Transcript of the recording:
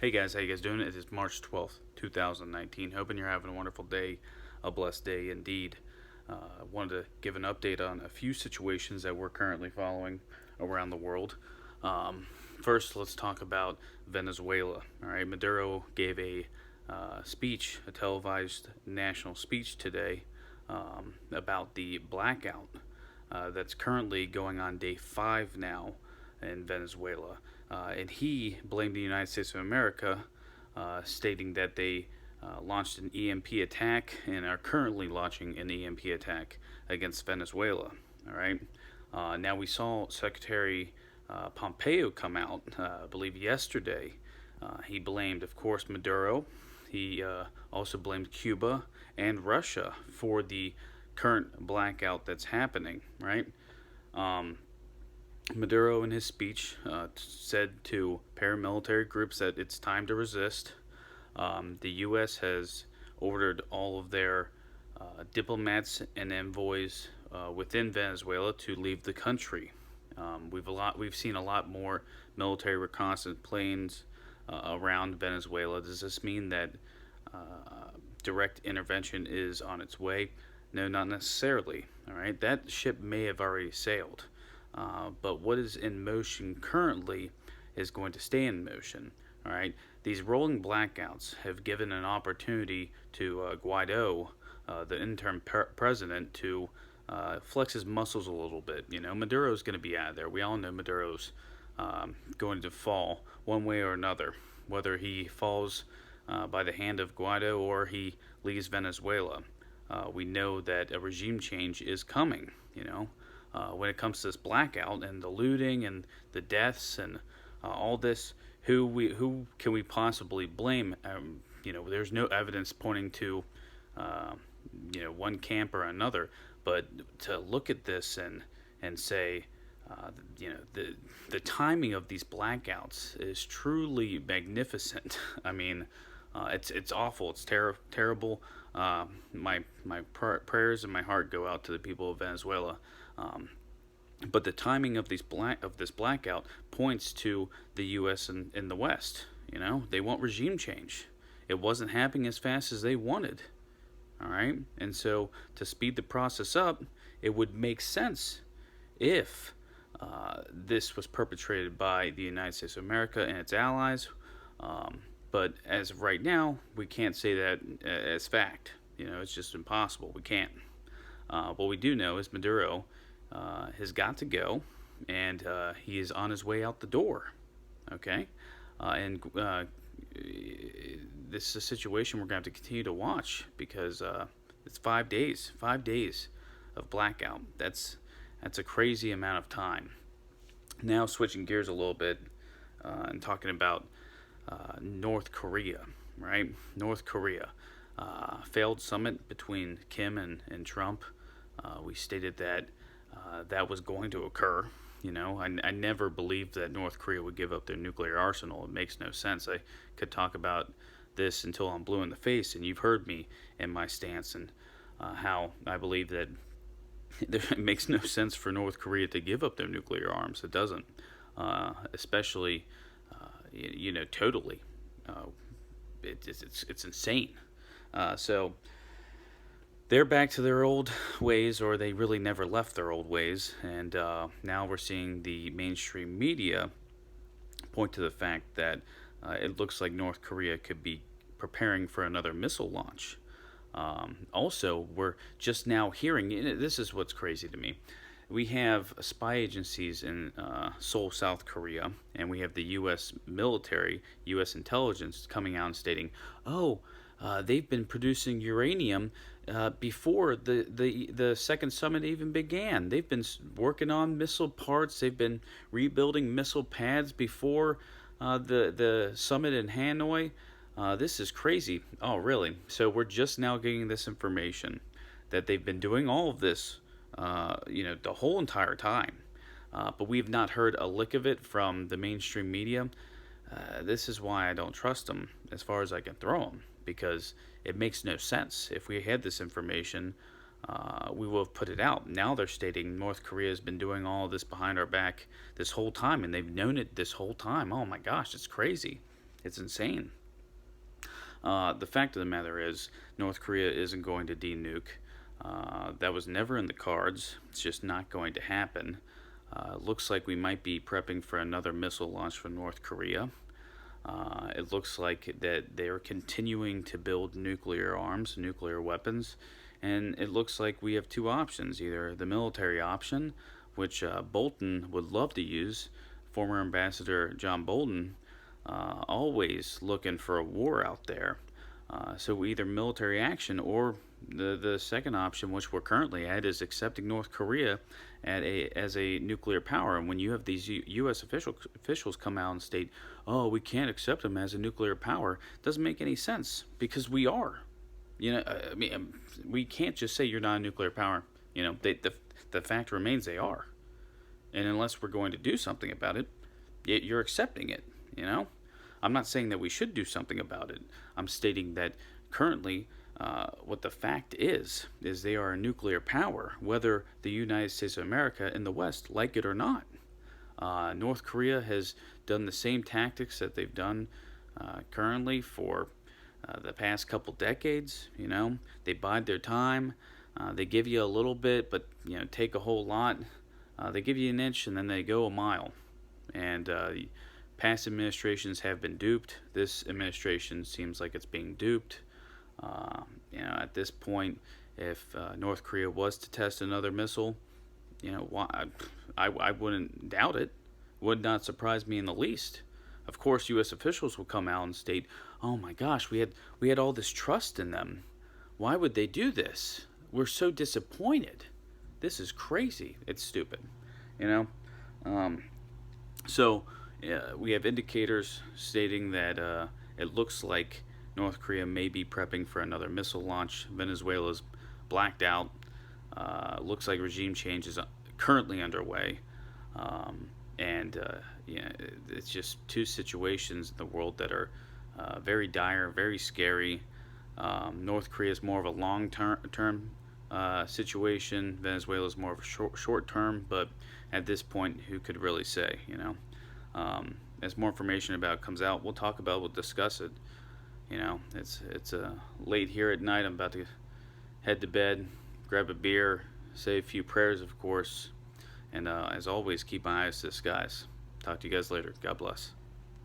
Hey guys, how you guys doing? It is March 12th, 2019. Hoping you're having a wonderful day, a blessed day indeed. Wanted to give an update on a few situations that we're currently following around the world. Um, First, let's talk about Venezuela. All right, Maduro gave a speech, a televised national speech today about the blackout that's currently going on day 5 now in Venezuela. And he blamed the United States of America, stating that they launched an EMP attack and are currently launching an EMP attack against Venezuela. All right. Now we saw Secretary Pompeo come out, I believe yesterday. He blamed, of course, Maduro. He also blamed Cuba and Russia for the current blackout that's happening. Right. Um, Maduro, in his speech, said to paramilitary groups that it's time to resist. The U.S. has ordered all of their diplomats and envoys within Venezuela to leave the country. We've seen a lot more military reconnaissance planes around Venezuela. Does this mean that direct intervention is on its way? No, not necessarily. All right, that ship may have already sailed. But what is in motion currently is going to stay in motion. All right, these rolling blackouts have given an opportunity to Guaido, the interim president, to flex his muscles a little bit. You know, Maduro's going to be out of there. We all know Maduro's going to fall one way or another, whether he falls by the hand of Guaido or he leaves Venezuela. We know that a regime change is coming. When it comes to this blackout and the looting and the deaths and all this, who can we possibly blame? There's no evidence pointing to uh, one camp or another, but to look at this and say, the timing of these blackouts is truly magnificent. I mean, it's awful. It's terrible. My prayers and my heart go out to the people of Venezuela. Um, but the timing of this blackout points to the U.S. and in the West. They want regime change. It wasn't happening as fast as they wanted. All right, and so to speed the process up, it would make sense if this was perpetrated by the United States of America and its allies. But as of right now, we can't say that as fact. It's just impossible. We can't. What we do know is Maduro has got to go, and he is on his way out the door. Okay, and this is a situation we're going to have to continue to watch because it's 5 days, 5 days of blackout. That's a crazy amount of time. Now switching gears a little bit and talking about North Korea, right? North Korea. Failed summit between Kim and Trump. We stated that that was going to occur. I never believed that North Korea would give up their nuclear arsenal. It makes no sense. I could talk about this until I'm blue in the face, and you've heard me in my stance and how I believe that it makes no sense for North Korea to give up their nuclear arms. It doesn't, especially, totally. Uh, it's insane. So they're back to their old ways, or they really never left their old ways. And now we're seeing the mainstream media point to the fact that it looks like North Korea could be preparing for another missile launch. Also, we're just now hearing this is what's crazy to me. We have spy agencies in Seoul, South Korea, and we have the U.S. military, U.S. intelligence coming out and stating, oh, they've been producing uranium before the second summit even began. They've been working on missile parts. They've been rebuilding missile pads before the summit in Hanoi. This is crazy. Oh, really? So we're just now getting this information that they've been doing all of this, the whole entire time. But we've not heard a lick of it from the mainstream media. This is why I don't trust them as far as I can throw them, because it makes no sense. If we had this information, we will have put it out. Now they're stating North Korea has been doing all of this behind our back this whole time, and they've known it this whole time. Oh my gosh, it's crazy. It's insane. The fact of the matter is, North Korea isn't going to denuke. That was never in the cards. It's just not going to happen. Looks like we might be prepping for another missile launch from North Korea. It looks like that they are continuing to build nuclear arms, nuclear weapons, and it looks like we have two options: either the military option, which Bolton would love to use, former Ambassador John Bolton, always looking for a war out there. So either military action or the second option, which we're currently at, is accepting North Korea as a nuclear power. And when you have these U.S. officials come out and state, "Oh, we can't accept them as a nuclear power," doesn't make any sense because we are. I mean, we can't just say you're not a nuclear power. The fact remains they are. And unless we're going to do something about it, you're accepting it. I'm not saying that we should do something about it. I'm stating that currently, what the fact is they are a nuclear power, whether the United States of America and the West like it or not. North Korea has done the same tactics that they've done currently for the past couple decades. They bide their time. They give you a little bit, but take a whole lot. They give you an inch and then they go a mile. And past administrations have been duped. This administration seems like it's being duped. At this point, if North Korea was to test another missile, I wouldn't doubt it. Would not surprise me in the least. Of course, U.S. officials will come out and state, "Oh my gosh, we had all this trust in them. Why would they do this? We're so disappointed. This is crazy. It's stupid." So we have indicators stating that it looks like North Korea may be prepping for another missile launch. Venezuela's blacked out. Looks like regime change is currently underway. It's just two situations in the world that are very dire, very scary. North Korea is more of a long-term situation. Venezuela is more of a short-term, but at this point, who could really say, As more information about it comes out, we'll talk about it, we'll discuss it. It's late here at night. I'm about to head to bed, grab a beer, say a few prayers, of course, and as always, keep my eyes to the skies. Talk to you guys later. God bless.